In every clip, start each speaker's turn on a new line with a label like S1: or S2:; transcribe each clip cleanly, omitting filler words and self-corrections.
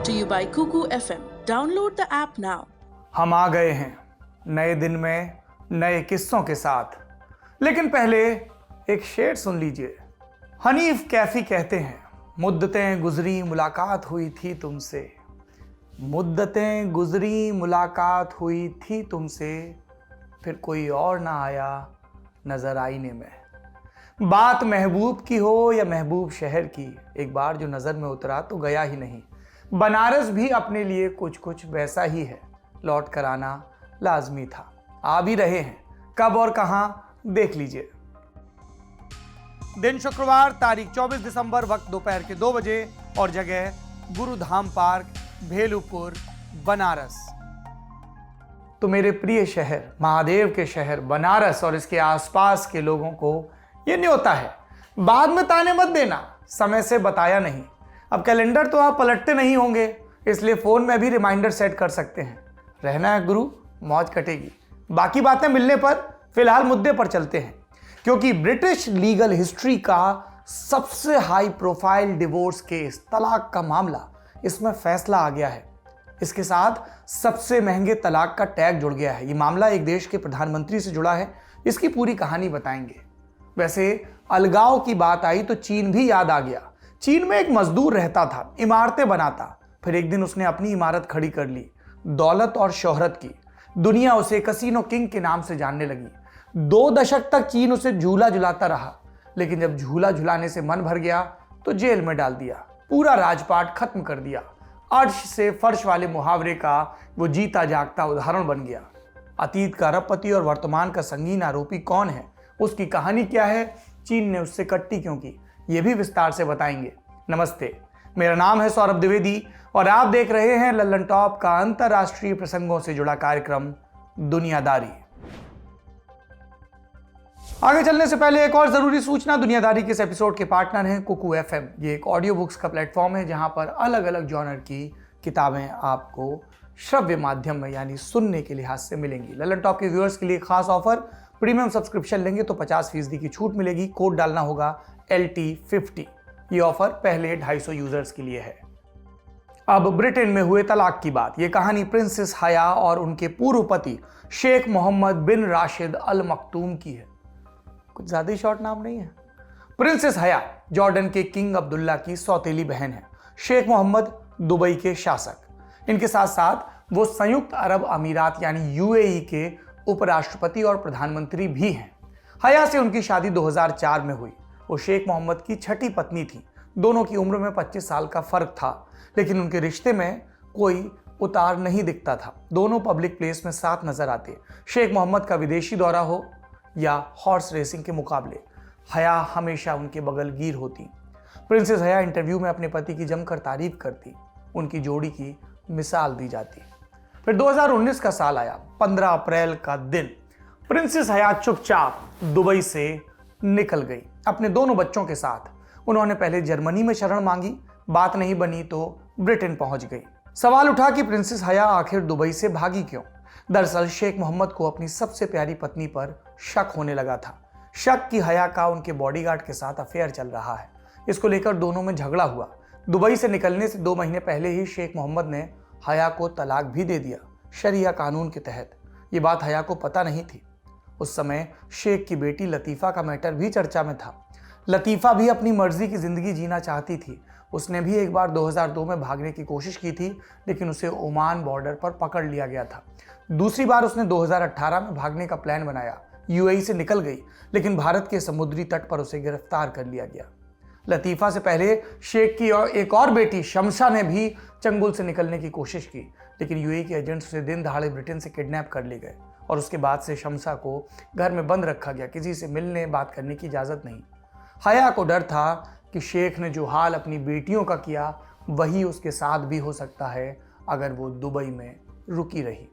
S1: brought to you by Kuku FM. Download the app now.
S2: हम आ गए हैं नए दिन में नए किस्सों के साथ, लेकिन पहले एक शेर सुन लीजिए। हनीफ कैफी कहते हैं, मुद्दतें गुजरी मुलाकात हुई थी तुमसे, मुद्दतें गुजरी मुलाकात हुई थी तुमसे, फिर कोई और ना आया नजर आईने में। बात महबूब की हो या महबूब शहर की, एक बार जो नजर में उतरा तो गया ही नहीं। बनारस भी अपने लिए कुछ कुछ वैसा ही है, लौट कर आना लाजमी था। आ भी रहे हैं, कब और कहां देख लीजिए। दिन शुक्रवार, तारीख 24 दिसंबर, वक्त दोपहर के 2 बजे और जगह गुरुधाम पार्क, भेलूपुर, बनारस। तो मेरे प्रिय शहर, महादेव के शहर बनारस और इसके आसपास के लोगों को यह न्योता है, बाद में ताने मत देना, समय से बताया नहीं। अब कैलेंडर तो आप पलटते नहीं होंगे, इसलिए फोन में भी रिमाइंडर सेट कर सकते हैं। रहना है गुरु, मौज कटेगी। बाकी बातें मिलने पर, फिलहाल मुद्दे पर चलते हैं, क्योंकि ब्रिटिश लीगल हिस्ट्री का सबसे हाई प्रोफाइल डिवोर्स केस, तलाक का मामला, इसमें फैसला आ गया है। इसके साथ सबसे महंगे तलाक का टैग जुड़ गया है। ये मामला एक देश के प्रधानमंत्री से जुड़ा है, इसकी पूरी कहानी बताएंगे। वैसे अलगाव की बात आई तो चीन भी याद आ गया। चीन में एक मजदूर रहता था, इमारतें बनाता, फिर एक दिन उसने अपनी इमारत खड़ी कर ली, दौलत और शोहरत की। दुनिया उसे कसीनो किंग के नाम से जानने लगी। 2 दशक तक चीन उसे झूला झुलाता रहा, लेकिन जब झूला झुलाने से मन भर गया तो जेल में डाल दिया, पूरा राजपाट खत्म कर दिया। अर्श से फर्श वाले मुहावरे का वो जीता जागता उदाहरण बन गया। अतीत का अरबपति और वर्तमान का संगीन आरोपी कौन है, उसकी कहानी क्या है, चीन ने उससे कट्टी क्यों की, ये भी विस्तार से बताएंगे। नमस्ते, मेरा नाम है सौरभ द्विवेदी और आप देख रहे हैं लल्लन टॉप का अंतरराष्ट्रीय प्रसंगों से जुड़ा कार्यक्रम दुनियादारी। आगे चलने से पहले एक और जरूरी सूचना, दुनियादारी के इस एपिसोड के पार्टनर हैं कुकू एफएम। ये एक ऑडियो बुक्स का प्लेटफॉर्म है जहां पर अलग अलग जॉनर की किताबें आपको श्रव्य माध्यम में यानी सुनने के लिहाज से मिलेंगी। लल्लन टॉप के व्यूअर्स के लिए खास ऑफर, प्रीमियम सब्सक्रिप्शन लेंगे तो 50% की छूट मिलेगी। कोड डालना होगा LT50। ये ऑफर पहले 250 यूजर्स के लिए है। अब ब्रिटेन में हुए तलाक की बात। यह कहानी प्रिंसेस हया और उनके पूर्व पति शेख मोहम्मद बिन राशिद अल मखतूम की है। कुछ ज्यादा ही शॉर्ट नाम नहीं है। प्रिंसेस हया जॉर्डन के किंग अब्दुल्ला की सौतेली बहन है। शेख मोहम्मद दुबई के शासक। इनके साथ साथ वो संयुक्त अरब अमीरात यानी UAE के उपराष्ट्रपति और प्रधानमंत्री भी हैं। हया से उनकी शादी 2004 में हुई। वो शेख मोहम्मद की छठी पत्नी थी। दोनों की उम्र में 25 साल का फर्क था, लेकिन उनके रिश्ते में कोई उतार नहीं दिखता था। दोनों पब्लिक प्लेस में साथ नजर आते। शेख मोहम्मद का विदेशी दौरा हो या हॉर्स रेसिंग के मुकाबले, हया हमेशा उनके बगलगीर होती। प्रिंसेस हया इंटरव्यू में अपने पति की जमकर तारीफ करती, उनकी जोड़ी की मिसाल दी जाती। फिर 2019 का साल आया, 15 अप्रैल का दिन। प्रिंसेस हया चुपचाप दुबई से निकल गई अपने दोनों बच्चों के साथ। उन्होंने पहले जर्मनी में शरण मांगी, बात नहीं बनी तो ब्रिटेन पहुंच गई। सवाल उठा कि प्रिंसेस हया आखिर दुबई से भागी क्यों। दरअसल शेख मोहम्मद को अपनी सबसे प्यारी पत्नी पर शक होने लगा था। शक कि हया का उनके बॉडीगार्ड के साथ अफेयर चल रहा है। इसको लेकर दोनों में झगड़ा हुआ। दुबई से निकलने से 2 महीने पहले ही शेख मोहम्मद ने हया को तलाक भी दे दिया, शरिया कानून के तहत। ये बात हया को पता नहीं थी। उस समय शेख की बेटी लतीफ़ा का मैटर भी चर्चा में था। लतीफ़ा भी अपनी मर्जी की जिंदगी जीना चाहती थी। उसने भी एक बार 2002 में भागने की कोशिश की थी, लेकिन उसे ओमान बॉर्डर पर पकड़ लिया गया था। दूसरी बार उसने 2018 में भागने का प्लान बनाया, UAE से निकल गई, लेकिन भारत के समुद्री तट पर उसे गिरफ्तार कर लिया गया। लतीफ़ा से पहले शेख की और एक और बेटी शमशा ने भी चंगुल से निकलने की कोशिश की, लेकिन UAE के एजेंट्स उसे दिन दहाड़े ब्रिटेन से किडनैप कर ले गए और उसके बाद से शमशा को घर में बंद रखा गया। किसी से मिलने बात करने की इजाज़त नहीं। हया को डर था कि शेख ने जो हाल अपनी बेटियों का किया वही उसके साथ भी हो सकता है अगर वो दुबई में रुकी रही।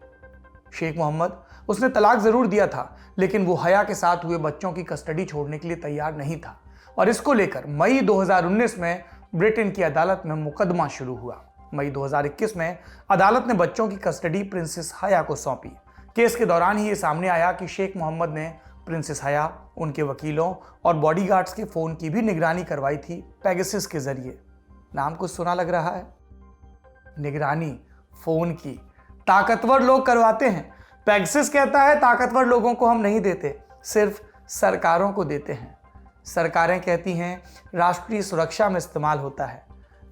S2: शेख मोहम्मद, उसने तलाक जरूर दिया था, लेकिन वो हया के साथ हुए बच्चों की कस्टडी छोड़ने के लिए तैयार नहीं था और इसको लेकर मई 2019 में ब्रिटेन की अदालत में मुकदमा शुरू हुआ। मई 2021 में अदालत ने बच्चों की कस्टडी प्रिंसेस हया को सौंपी। केस के दौरान ही ये सामने आया कि शेख मोहम्मद ने प्रिंसेस हया, उनके वकीलों और बॉडीगार्ड्स के फोन की भी निगरानी करवाई थी पेगासस के जरिए। नाम कुछ सुना लग रहा है? निगरानी फोन की ताकतवर लोग करवाते हैं। पेगासस कहता है ताकतवर लोगों को हम नहीं देते, सिर्फ सरकारों को देते हैं। सरकारें कहती हैं राष्ट्रीय सुरक्षा में इस्तेमाल होता है।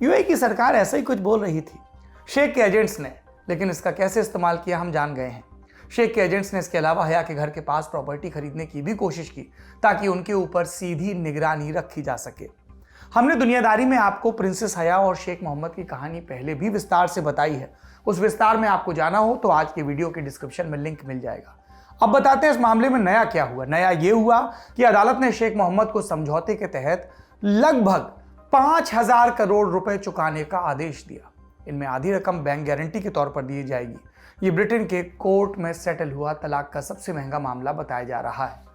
S2: यूएई की सरकार ऐसा ही कुछ बोल रही थी शेख के एजेंट्स ने, लेकिन इसका कैसे इस्तेमाल किया हम जान गए हैं। शेख के एजेंट्स ने इसके अलावा हया के घर के पास प्रॉपर्टी खरीदने की भी कोशिश की ताकि उनके ऊपर सीधी निगरानी रखी जा सके। हमने दुनियादारी में आपको प्रिंसेस हया और शेख मोहम्मद की कहानी पहले भी विस्तार से बताई है। उस विस्तार में आपको जाना हो तो आज के वीडियो के डिस्क्रिप्शन में लिंक मिल जाएगा। अब बताते हैं इस मामले में नया क्या हुआ। नया ये हुआ कि अदालत ने शेख मोहम्मद को समझौते के तहत लगभग 5,000 करोड़ रुपए चुकाने का आदेश दिया। इनमें आधी रकम बैंक गारंटी के तौर पर दी जाएगी। ये ब्रिटेन के कोर्ट में सेटल हुआ तलाक का सबसे महंगा मामला बताया जा रहा है।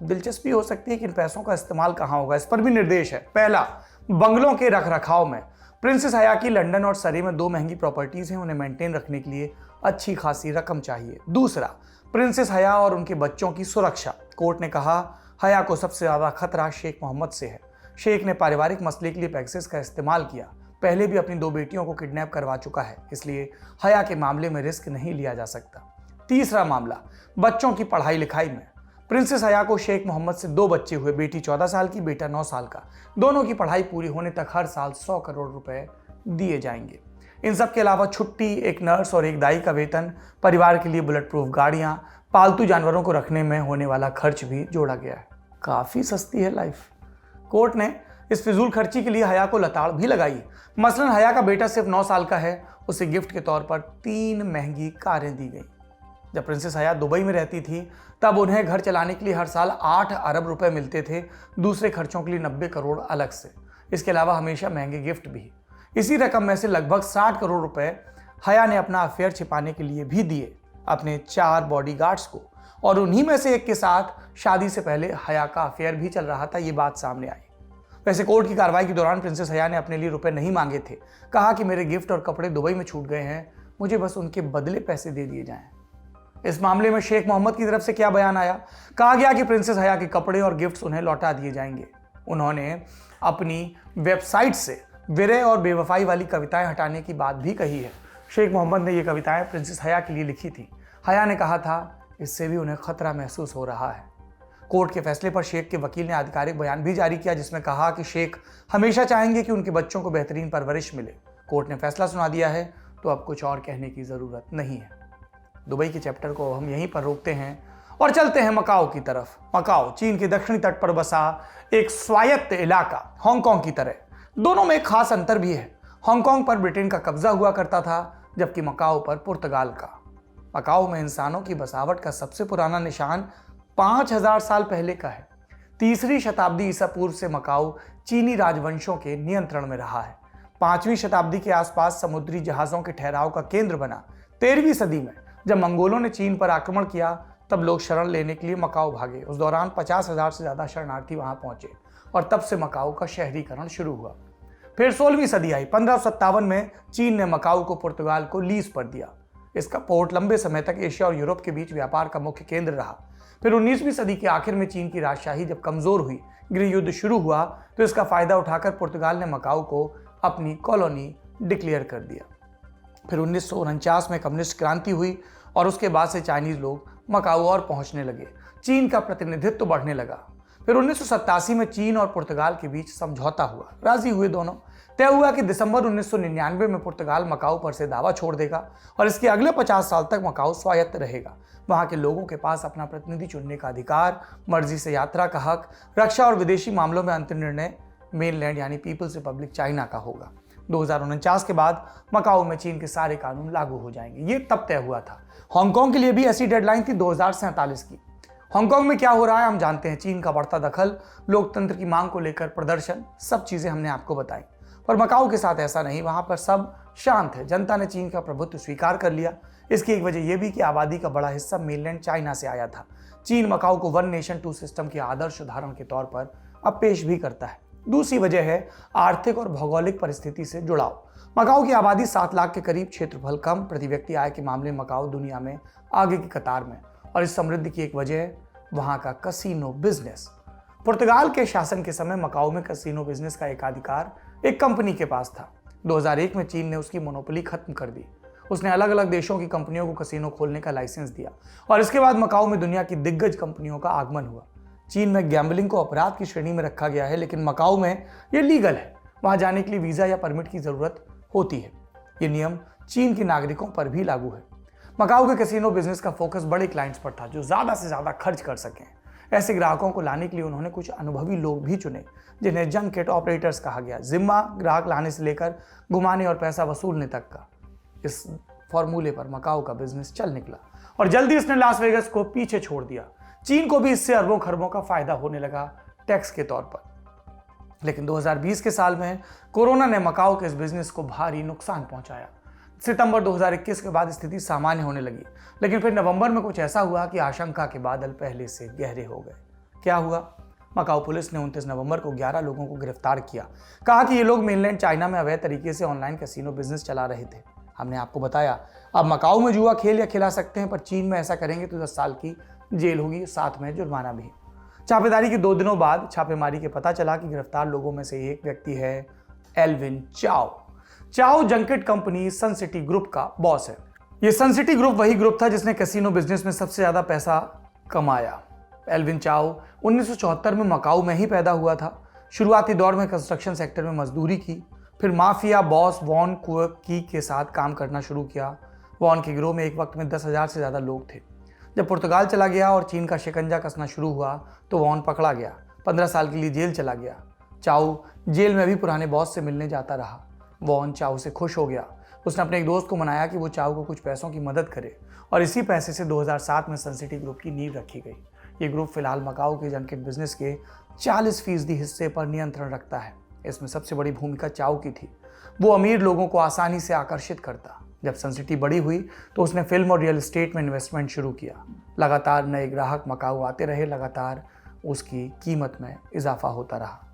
S2: दिलचस्पी हो सकती है कि इन पैसों का इस्तेमाल कहां होगा, इस पर भी निर्देश है। पहला, बंगलों के रखरखाव में। प्रिंसेस हया की लंदन और सरी में 2 महंगी प्रॉपर्टीज हैं, उन्हें मेंटेन रखने के लिए अच्छी खासी रकम चाहिए। दूसरा, प्रिंसेस हया और उनके बच्चों की सुरक्षा। कोर्ट ने कहा हया को सबसे ज्यादा खतरा शेख मोहम्मद से है। शेख ने पारिवारिक मसले के लिए पेगासस का इस्तेमाल किया, पहले भी अपनी 2 बेटियों को किडनैप करवा चुका है, इसलिए हया के मामले में रिस्क नहीं लिया जा सकता। तीसरा मामला, बच्चों की पढ़ाई लिखाई में। प्रिंसेस हया को शेख मोहम्मद से 2 बच्चे हुए, बेटी 14 साल की, बेटा 9 साल का। दोनों की पढ़ाई पूरी होने तक हर साल 100 करोड़ रुपए दिए जाएंगे। इन सब के अलावा छुट्टी, एक नर्स और एक दाई का वेतन, परिवार के लिए बुलेट प्रूफ गाड़ियां, पालतू जानवरों को रखने में होने वाला खर्च भी जोड़ा गया है। काफी सस्ती है लाइफ। कोर्ट ने इस फिजूल खर्ची के लिए हया को लताड़ भी लगाई। मसलन हया का बेटा सिर्फ 9 साल का है, उसे गिफ्ट के तौर पर 3 महंगी कारें दी गई। जब प्रिंसेस हया दुबई में रहती थी तब उन्हें घर चलाने के लिए हर साल 8 अरब रुपए मिलते थे, दूसरे खर्चों के लिए 90 करोड़ अलग से। इसके अलावा हमेशा महंगे गिफ्ट भी। इसी रकम में से लगभग 60 करोड़ रुपए हया ने अपना अफेयर छिपाने के लिए भी दिए अपने 4 बॉडीगार्ड्स को, और उन्हीं में से एक के साथ शादी से पहले हया का अफेयर भी चल रहा था। ये बात सामने आई। वैसे कोर्ट की कार्रवाई के दौरान प्रिंसेस हया ने अपने लिए रुपए नहीं मांगे थे। कहा कि मेरे गिफ्ट और कपड़े दुबई में छूट गए हैं, मुझे बस उनके बदले पैसे दे दिए जाएं। इस मामले में शेख मोहम्मद की तरफ से क्या बयान आया? कहा गया कि प्रिंसेस हया के कपड़े और गिफ्ट्स उन्हें लौटा दिए जाएंगे। उन्होंने अपनी वेबसाइट से विरह और बेवफाई वाली कविताएं हटाने की बात भी कही है। शेख मोहम्मद ने ये कविताएं प्रिंसेस हया के लिए लिखी थी। हया ने कहा था इससे भी उन्हें खतरा महसूस हो रहा है। कोर्ट के फैसले पर शेख के वकील ने आधिकारिक बयान भी जारी किया, जिसमें कहा कि शेख हमेशा चाहेंगे कि उनके बच्चों को बेहतरीन परवरिश मिले। कोर्ट ने फैसला सुना दिया है तो अब कुछ और कहने की जरूरत नहीं है। दुबई के चैप्टर को हम यहीं पर रोकते हैं और चलते हैं मकाओ की तरफ। मकाओ चीन के दक्षिणी तट पर बसा एक स्वायत्त इलाका, हांगकांग की तरह। दोनों में एक खास अंतर भी है। हांगकांग पर ब्रिटेन का कब्जा हुआ करता था, जबकि मकाओ पर पुर्तगाल का। मकाओ में इंसानों की बसावट का सबसे पुराना निशान 5000 साल पहले का है। 3री शताब्दी ईसा पूर्व से मकाओ चीनी राजवंशों के नियंत्रण में रहा है। 5वीं शताब्दी के आसपास समुद्री जहाजों के ठहराव का केंद्र बना। 13वीं सदी में जब मंगोलों ने चीन पर आक्रमण किया तब लोग शरण लेने के लिए मकाओ भागे। उस दौरान 50,000 से ज्यादा शरणार्थी वहां पहुंचे और तब से मकाओ का शहरीकरण शुरू हुआ। फिर 16वीं सदी आई। 1557 में चीन ने मकाओ को पुर्तगाल को लीज पर दिया। इसका पोर्ट लंबे समय तक एशिया और यूरोप के बीच व्यापार का मुख्य केंद्र रहा। फिर 19वीं सदी के आखिर में चीन की राजशाही जब कमजोर हुई, गृह युद्ध शुरू हुआ, तो इसका फायदा उठाकर पुर्तगाल ने मकाओ को अपनी कॉलोनी डिक्लेयर कर दिया। फिर 1949 में कम्युनिस्ट क्रांति हुई और उसके बाद से चाइनीज लोग मकाओ और पहुंचने लगे। चीन का प्रतिनिधित्व बढ़ने लगा। फिर 1987 में चीन और पुर्तगाल के बीच समझौता हुआ। राजी हुए दोनों। तय हुआ कि दिसंबर 1999 में पुर्तगाल मकाओ पर से दावा छोड़ देगा और इसके अगले 50 साल तक मकाओ स्वायत्त रहेगा। वहां के लोगों के पास अपना प्रतिनिधि चुनने का अधिकार, मर्जी से यात्रा का हक, रक्षा और विदेशी मामलों में अंतिम निर्णय मेनलैंड यानी पीपल्स रिपब्लिक चाइना का होगा। 2049 के बाद मकाओ में चीन के सारे कानून लागू हो जाएंगे। ये तब तय हुआ था। हांगकांग के लिए भी ऐसी डेडलाइन थी 2047 की। हांगकांग में क्या हो रहा है हम जानते हैं। चीन का बढ़ता दखल, लोकतंत्र की मांग को लेकर प्रदर्शन, सब चीजें हमने आपको बताई। पर मकाओ के साथ ऐसा नहीं। वहां पर सब शांत है। जनता ने चीन का प्रभुत्व स्वीकार कर लिया। इसकी एक वजह यह भी कि आबादी का बड़ा हिस्सा मेनलैंड चाइना से आया था। चीन मकाओ को 1 नेशन 2 सिस्टम के आदर्श उदाहरण के तौर पर अब पेश भी करता है। दूसरी वजह है आर्थिक और भौगोलिक परिस्थिति से जुड़ाव। मकाओ की आबादी 7 लाख के करीब, क्षेत्रफल कम, प्रति व्यक्ति आय के मामले मकाओ दुनिया में आगे की कतार में। और इस समृद्धि की एक वजह है वहां का कसीनो बिजनेस। पुर्तगाल के शासन के समय मकाओ में कसीनो बिजनेस का एकाधिकार एक कंपनी के पास था। 2001 में चीन ने उसकी मोनोपोली खत्म कर दी। उसने अलग अलग देशों की कंपनियों को कसिनो खोलने का लाइसेंस दिया और इसके बाद मकाऊ में दुनिया की दिग्गज कंपनियों का आगमन हुआ। चीन में गैम्बलिंग को अपराध की श्रेणी में रखा गया है, लेकिन मकाऊ में ये लीगल है। वहां जाने के लिए वीजा या परमिट की जरूरत होती है। ये नियम चीन के नागरिकों पर भी लागू है। मकाऊ के कैसीनो बिजनेस का फोकस बड़े क्लाइंट्स पर था जो ज्यादा से ज्यादा खर्च कर सकें। ऐसे ग्राहकों को लाने के लिए उन्होंने कुछ अनुभवी लोग भी चुने जिन्हें जंकेट ऑपरेटर्स कहा गया। जिम्मा ग्राहक लाने से लेकर घुमाने और पैसा वसूलने तक का। इस फॉर्मूले पर मकाऊ का बिजनेस चल निकला और जल्दी इसने लास वेगास को पीछे छोड़ दिया। चीन को भी इससे अरबों खरबों का फायदा होने लगा टैक्स के तौर पर। लेकिन 2020 के साल में कोरोना ने मकाऊ के इस बिजनेस को भारी नुकसान पहुंचाया। सितंबर 2021 के बाद स्थिति सामान्य होने लगी, लेकिन फिर नवंबर में कुछ ऐसा हुआ कि आशंका के बादल पहले से गहरे हो गए। क्या हुआ? मकाऊ पुलिस ने 29 नवंबर को 11 लोगों को गिरफ्तार किया। कहा कि ये लोग मेनलैंड चाइना में अवैध तरीके से ऑनलाइन कैसीनो बिजनेस चला रहे थे। हमने आपको बताया अब मकाऊ में जुआ खेल या खिला सकते हैं, पर चीन में ऐसा करेंगे तो 10 साल की जेल होगी, साथ में जुर्माना भी। छापेदारी के 2 दिनों बाद छापेमारी के पता चला कि गिरफ्तार लोगों में से एक व्यक्ति है एल्विन चाओ। चाओ जंकेट कंपनी सन सिटी ग्रुप का बॉस है। ये सन सिटी ग्रुप वही ग्रुप था जिसने कैसीनो बिजनेस में सबसे ज्यादा पैसा कमाया। एल्विन चाओ 1974 में मकाऊ में ही पैदा हुआ था। शुरुआती दौर में कंस्ट्रक्शन सेक्टर में मजदूरी की, फिर माफिया बॉस वॉन कुकी के साथ काम करना शुरू किया। वॉन के गिरोह में एक वक्त में 10,000 से ज्यादा लोग थे। जब पुर्तगाल चला गया और चीन का शिकंजा कसना शुरू हुआ तो वॉन पकड़ा गया, 15 साल के लिए जेल चला गया। चाओ जेल में भी पुराने बॉस से मिलने जाता रहा। वॉन चाओ से खुश हो गया। उसने अपने एक दोस्त को मनाया कि वो चाओ को कुछ पैसों की मदद करे और इसी पैसे से 2007 में सन सिटी ग्रुप की नींव रखी गई। ये ग्रुप फिलहाल मकाऊ के जंकेट बिजनेस के 40% हिस्से पर नियंत्रण रखता है। इसमें सबसे बड़ी भूमिका चाओ की थी। वो अमीर लोगों को आसानी से आकर्षित करता। जब सन सिटी बड़ी हुई तो उसने फिल्म और रियल एस्टेट में इन्वेस्टमेंट शुरू किया। लगातार नए ग्राहक मकाऊ आते रहे, लगातार उसकी कीमत में इजाफा होता रहा।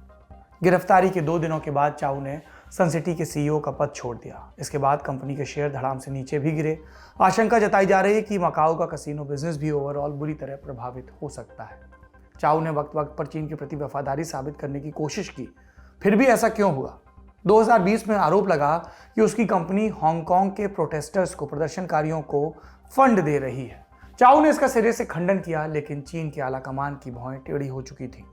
S2: गिरफ्तारी के 2 दिनों के बाद चाओ ने सन सिटी के सीईओ का पद छोड़ दिया। इसके बाद कंपनी के शेयर धड़ाम से नीचे भी गिरे। आशंका जताई जा रही है कि मकाऊ का कैसीनो बिजनेस भी ओवरऑल बुरी तरह प्रभावित हो सकता है। चाओ ने वक्त वक्त पर चीन के प्रति वफादारी साबित करने की कोशिश की, फिर भी ऐसा क्यों हुआ? 2020 में आरोप लगा कि उसकी कंपनी हांगकांग के प्रोटेस्टर्स को, प्रदर्शनकारियों को फंड दे रही है। चाओ ने इसका सिरे से खंडन किया, लेकिन चीन के आला कमान की भौहें टेढ़ी हो चुकी थी।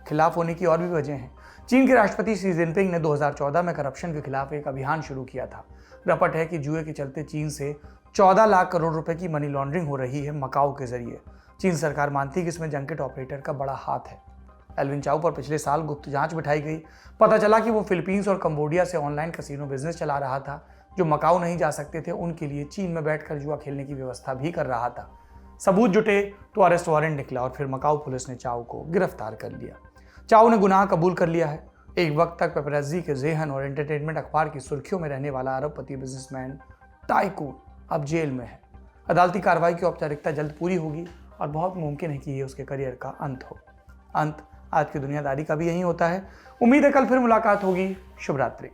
S2: खिलाफ होने की और भी वजह हैं। चीन के राष्ट्रपति शी जिनपिंग ने 2014 में करप्शन के खिलाफ एक अभियान शुरू किया था। रपट है कि जुए के चलते चीन से 14 लाख करोड़ रुपए की मनी लॉन्ड्रिंग हो रही है मकाऊ के जरिए। चीन सरकार मानती है कि इसमें जंकेट ऑपरेटर का बड़ा हाथ है। एल्विन चाओ पर पिछले साल गुप्त जांच बिठाई गई। पता चला कि वो फिलीपींस और कंबोडिया से ऑनलाइन कैसीनो बिजनेस चला रहा था। जो मकाऊ नहीं जा सकते थे उनके लिए चीन में बैठकर जुआ खेलने की व्यवस्था भी कर रहा था। सबूत जुटे तो अरेस्ट वारंट निकला और फिर मकाऊ पुलिस ने चाओ को गिरफ्तार कर लिया। चाओ ने गुनाह कबूल कर लिया है। एक वक्त तक पेपराजी के ज़ेहन और एंटरटेनमेंट अखबार की सुर्खियों में रहने वाला अरबपति बिजनेसमैन टाइकून अब जेल में है। अदालती कार्रवाई की औपचारिकता जल्द पूरी होगी और बहुत मुमकिन है कि ये उसके करियर का अंत हो। अंत आज की दुनियादारी का भी यही होता है। उम्मीद है कल फिर मुलाकात होगी। शुभ रात्रि।